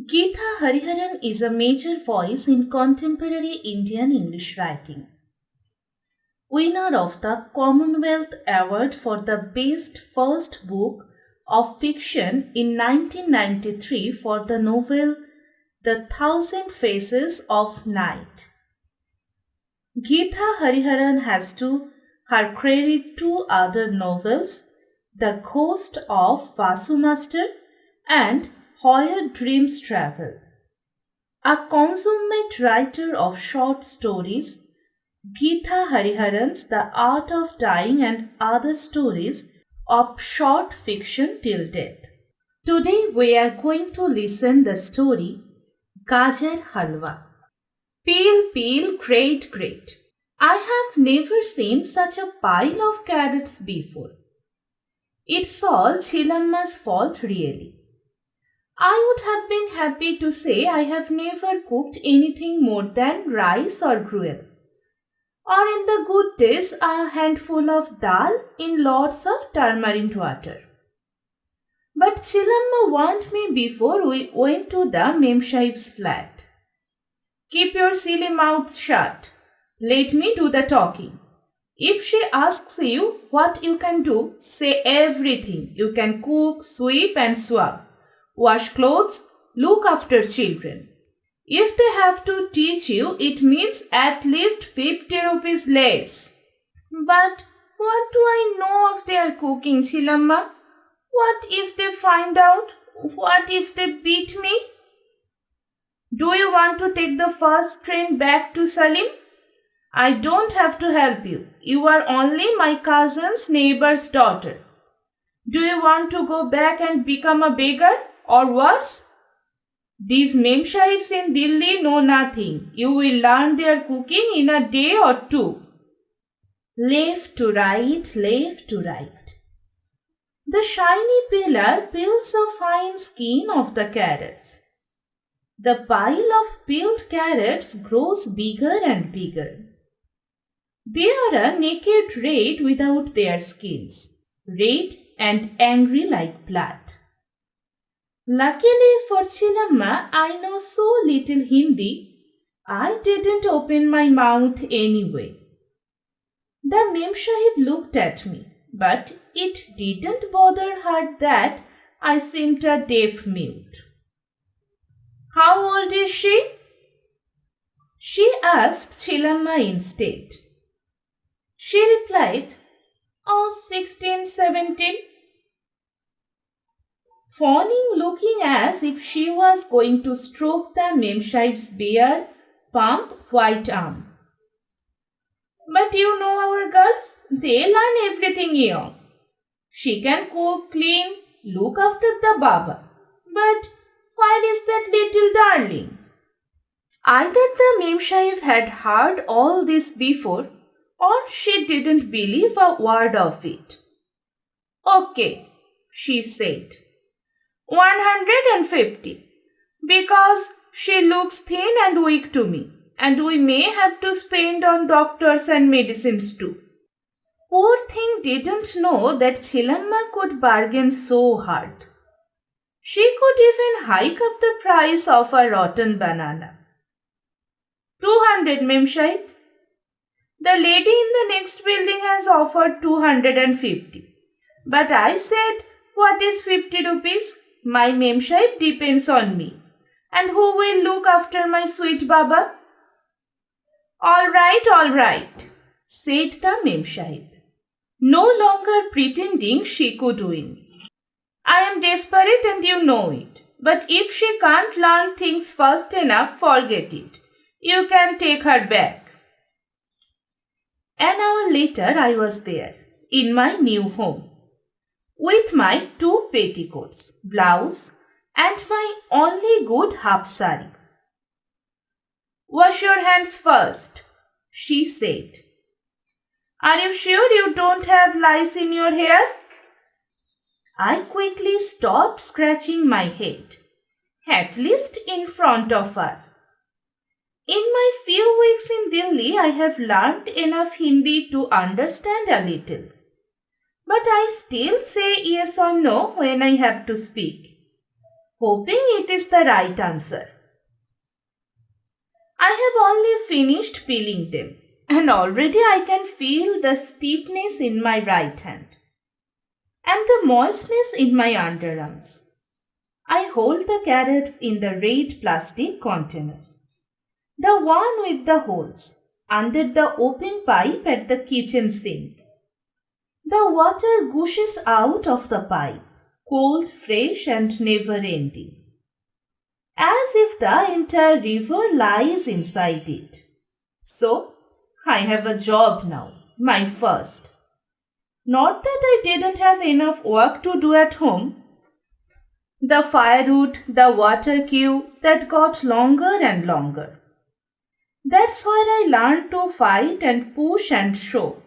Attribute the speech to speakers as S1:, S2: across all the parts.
S1: Githa Hariharan is a major voice in contemporary Indian English writing. Winner of the Commonwealth Award for the Best First Book of Fiction in 1993 for the novel The Thousand Faces of Night. Githa Hariharan has to her credit two other novels, The Ghost of Vasu Master and Where Dreams Travel. A consummate writer of short stories, Githa Hariharan's The Art of Dying and Other Stories of Short Fiction Till Death. Today we are going to listen the story Gajar Halwa. Peel, peel, great. I have never seen such a pile of carrots before. It's all Chilamma's fault really. I would have been happy to say I have never cooked anything more than rice or gruel. Or in the good days, a handful of dal in lots of turmeric water. But Chilamma warned me before we went to the Memsahib's flat. Keep your silly mouth shut. Let me do the talking. If she asks you what you can do, say everything. You can cook, sweep and swab, wash clothes, look after children. If they have to teach you, it means at least 50 rupees less. But what do I know of their cooking, Chilamma? What if they find out? What if they beat me? Do you want to take the first train back to Salim? I don't have to help you. You are only my cousin's neighbor's daughter. Do you want to go back and become a beggar or worse? These Memsahibs in Delhi know nothing. You will learn their cooking in a day or two. Left to right. The shiny peeler peels a fine skin of the carrots. The pile of peeled carrots grows bigger and bigger. They are a naked red without their skins, red and angry like blood. Luckily for Chilamma, I know so little Hindi, I didn't open my mouth anyway. The Memsahib looked at me, but it didn't bother her that I seemed a deaf mute. How old is she? She asked Chilamma instead. She replied, 16, 17. Fawning, looking as if she was going to stroke the Memsahib's bare, plump, white arm. But you know our girls, they learn everything young. She can cook, clean, look after the Baba. But where is that little darling? Either the Memsahib had heard all this before, or she didn't believe a word of it. Okay, she said. 150. Because she looks thin and weak to me, and we may have to spend on doctors and medicines too. Poor thing didn't know that Chilamma could bargain so hard. She could even hike up the price of a rotten banana. 200, Memsahib. The lady in the next building has offered 250. But I said, what is 50 rupees? My Memsahib depends on me. And who will look after my sweet Baba? All right, said the Memsahib, no longer pretending she could win. I am desperate and you know it. But if she can't learn things fast enough, forget it. You can take her back. An hour later, I was there, in my new home, with my 2 petticoats, blouse, and my only good half sari. Wash your hands first, she said. Are you sure you don't have lice in your hair? I quickly stopped scratching my head, at least in front of her. In my few weeks in Delhi, I have learned enough Hindi to understand a little. But I still say yes or no when I have to speak. hoping it is the right answer. I have only finished peeling them, and already I can feel the stiffness in my right hand and the moistness in my underarms. I hold the carrots in the red plastic container, the one with the holes, under the open pipe at the kitchen sink. The water gushes out of the pipe, cold, fresh, and never ending, as if the entire river lies inside it. So, I have a job now, my first. Not that I didn't have enough work to do at home. The firewood, the water queue, that got longer and longer. That's where I learned to fight and push and shove.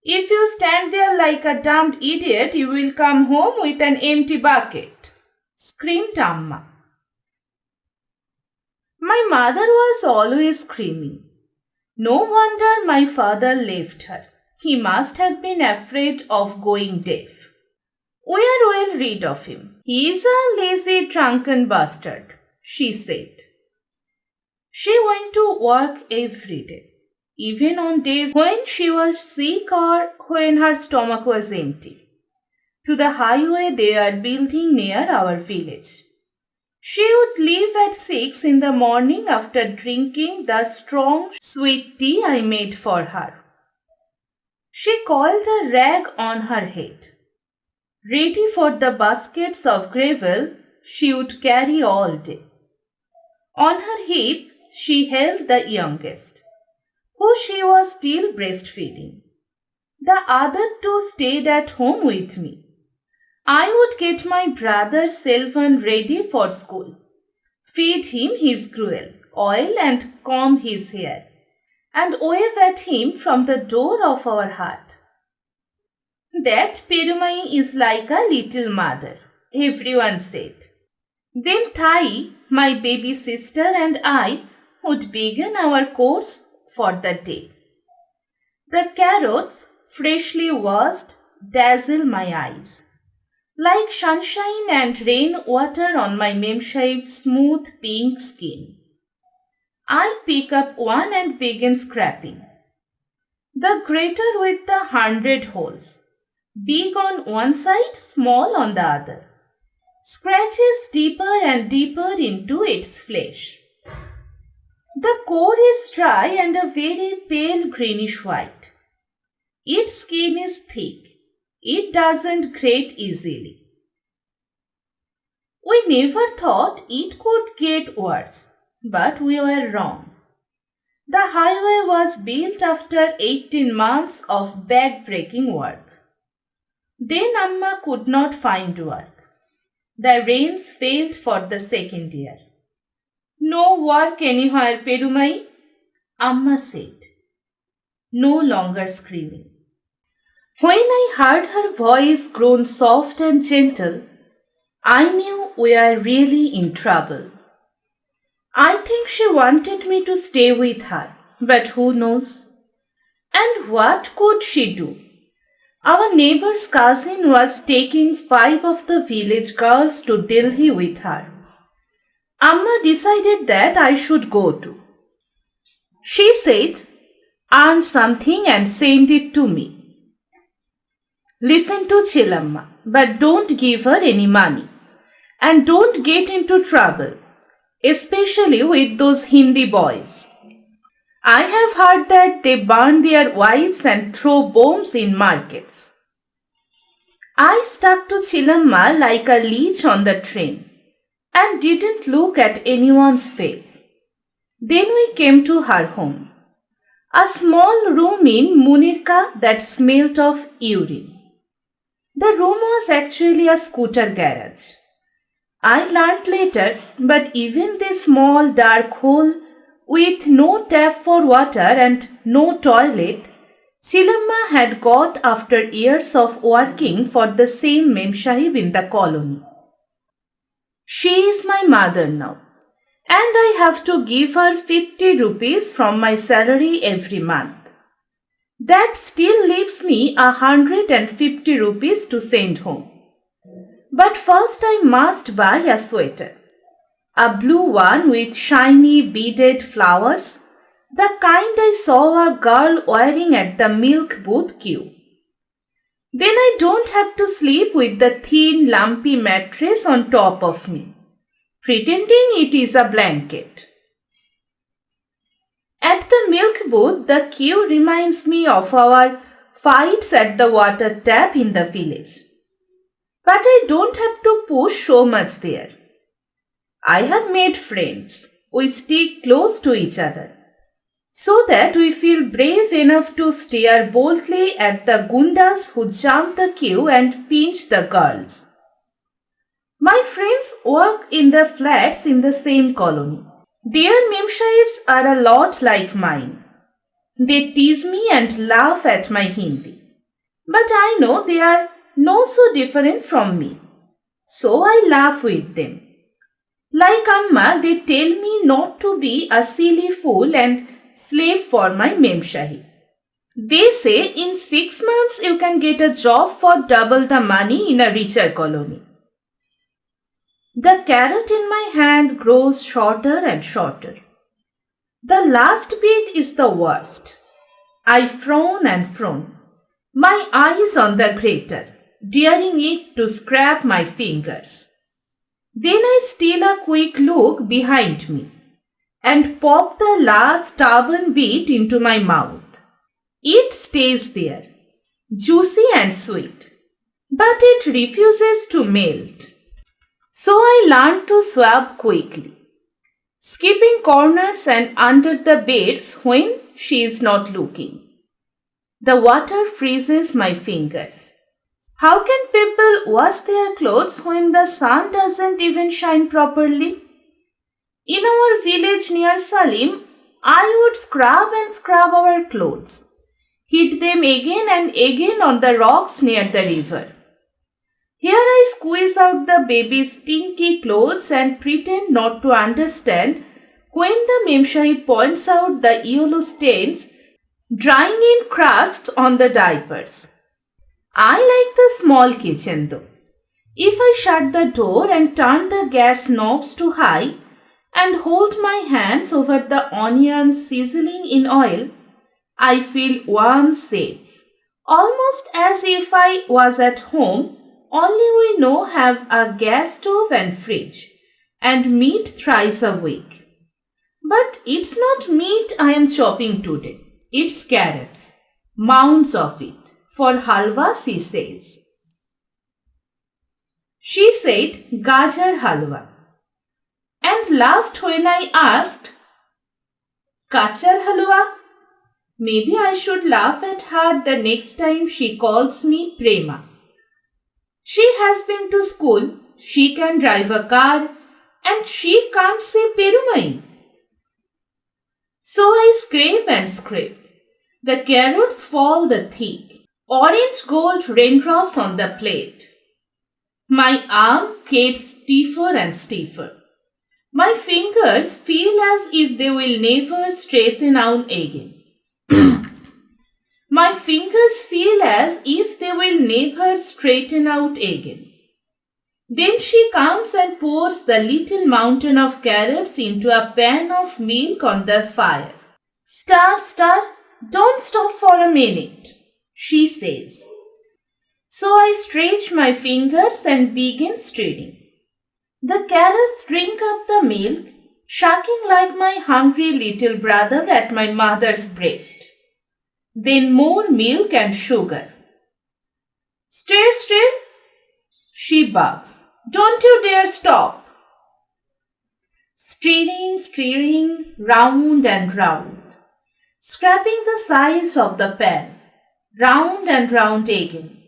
S1: If you stand there like a dumb idiot, you will come home with an empty bucket, screamed Amma. My mother was always screaming. No wonder my father left her. He must have been afraid of going deaf. We are well rid of him. He is a lazy, drunken bastard, she said. She went to work every day, even on days when she was sick or when her stomach was empty, to the highway they are building near our village. She would leave at 6 in the morning after drinking the strong, sweet tea I made for her. She coiled a rag on her head, ready for the baskets of gravel she would carry all day. On her hip, she held the youngest, who she was still breastfeeding. The other two stayed at home with me. I would get my brother Selvan ready for school, feed him his gruel, oil and comb his hair, and wave at him from the door of our hut. That Perumai is like a little mother, everyone said. Then Thai, my baby sister, and I would begin our course for the day. The carrots, freshly washed, dazzle my eyes, like sunshine and rain water on my Memsahib's smooth pink skin. I pick up one and begin scraping. The grater with the 100 holes, big on one side, small on the other, scratches deeper and deeper into its flesh. The core is dry and a very pale greenish white. Its skin is thick. It doesn't grate easily. We never thought it could get worse, but we were wrong. The highway was built after 18 months of back-breaking work. Then Amma could not find work. The rains failed for the second year. No work anywhere, Perumai, Amma said, no longer screaming. When I heard her voice grown soft and gentle, I knew we are really in trouble. I think she wanted me to stay with her, but who knows? And what could she do? Our neighbor's cousin was taking 5 of the village girls to Delhi with her. Amma decided that I should go too. She said, earn something and send it to me. Listen to Chilamma, but don't give her any money. And don't get into trouble, especially with those Hindi boys. I have heard that they burn their wives and throw bombs in markets. I stuck to Chilamma like a leech on the train and didn't look at anyone's face. Then we came to her home, a small room in Munirka that smelt of urine. The room was actually a scooter garage. I learned later, but even this small dark hole with no tap for water and no toilet, Chilamma had got after years of working for the same Memsahib in the colony. She is my mother now, and I have to give her 50 rupees from my salary every month. That still leaves me 150 rupees to send home. But first I must buy a sweater. A blue one with shiny beaded flowers, the kind I saw a girl wearing at the milk booth queue. Then I don't have to sleep with the thin, lumpy mattress on top of me, pretending it is a blanket. At the milk booth, the queue reminds me of our fights at the water tap in the village. But I don't have to push so much there. I have made friends. We stick close to each other, so that we feel brave enough to stare boldly at the gundas who jump the queue and pinch the girls. My friends work in the flats in the same colony. Their memsahibs are a lot like mine. They tease me and laugh at my Hindi. But I know they are not so different from me. So I laugh with them. Like Amma, they tell me not to be a silly fool and slave for my memsahib. They say in 6 months you can get a job for double the money in a richer colony. The carrot in my hand grows shorter and shorter. The last bit is the worst. I frown and frown, my eyes on the grater, daring it to scrape my fingers. Then I steal a quick look behind me and pop the last stubborn bit into my mouth. It stays there, juicy and sweet, but it refuses to melt. So I learn to swab quickly, skipping corners and under the beds when she is not looking. The water freezes my fingers. How can people wash their clothes when the sun doesn't even shine properly? In our village near Salim, I would scrub and scrub our clothes, hit them again and again on the rocks near the river. Here I squeeze out the baby's stinky clothes and pretend not to understand when the memsahib points out the yellow stains drying in crust on the diapers. I like the small kitchen though. If I shut the door and turn the gas knobs to high and hold my hands over the onions sizzling in oil, I feel warm, safe, almost as if I was at home. Only we now have a gas stove and fridge, and meat thrice a week. But it's not meat I am chopping today. It's carrots, mounds of it, for halwa, she says. She said Gajar Halwa, and laughed when I asked, Kachar Halwa? Maybe I should laugh at her the next time she calls me Prema. She has been to school, she can drive a car, and she can't say Perumai. So I scrape and scrape. The carrots fall the thick, orange gold raindrops on the plate. My arm gets stiffer and stiffer. My fingers feel as if they will never straighten out again. My fingers feel as if they will never straighten out again. Then she comes and pours the little mountain of carrots into a pan of milk on the fire. Stir, stir, don't stop for a minute, she says. So I stretch my fingers and begin stirring. The carrots drink up the milk, shucking like my hungry little brother at my mother's breast. Then more milk and sugar. Stir, stir, she barks. Don't you dare stop. Stirring, stirring, round and round, scraping the sides of the pan, round and round again.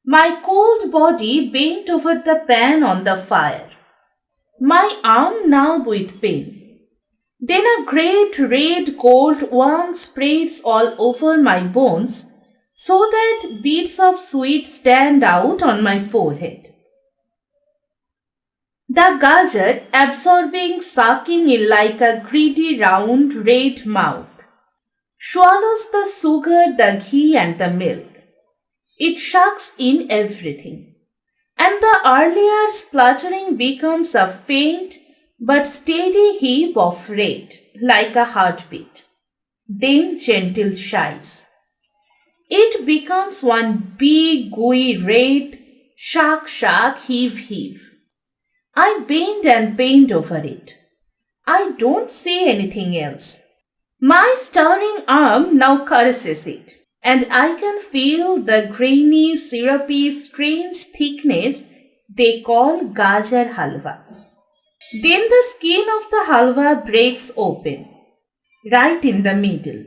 S1: My cold body bent over the pan on the fire, my arm numb with pain. Then a great red gold worm spreads all over my bones so that beads of sweat stand out on my forehead. The gajar, absorbing, sucking in like a greedy round red mouth, swallows the sugar, the ghee and the milk. It sucks in everything. and the earlier spluttering becomes a faint but steady heave of red, like a heartbeat. Then gentle sighs. It becomes one big, gooey red, shark, heave. I bend and bend over it. I don't see anything else. My stirring arm now caresses it, and I can feel the grainy, syrupy, strange thickness they call Gajar Halwa. Then the skin of the halwa breaks open, right in the middle,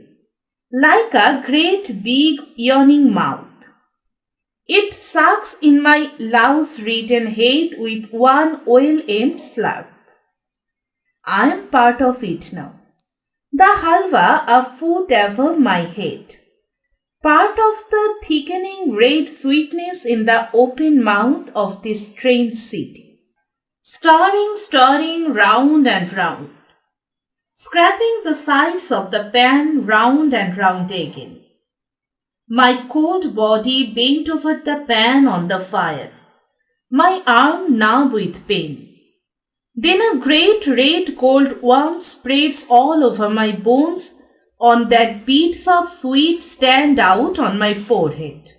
S1: like a great big yawning mouth. It sucks in my louse-ridden head with one well-aimed slurp. I am part of it now. The halwa a foot above my head. Part of the thickening red sweetness in the open mouth of this strange city. Stirring round and round. Scraping the sides of the pan round and round again. My cold body bent over the pan on the fire. My arm numb with pain. Then a great red cold warmth spreads all over my bones on that beads of sweat stand out on my forehead.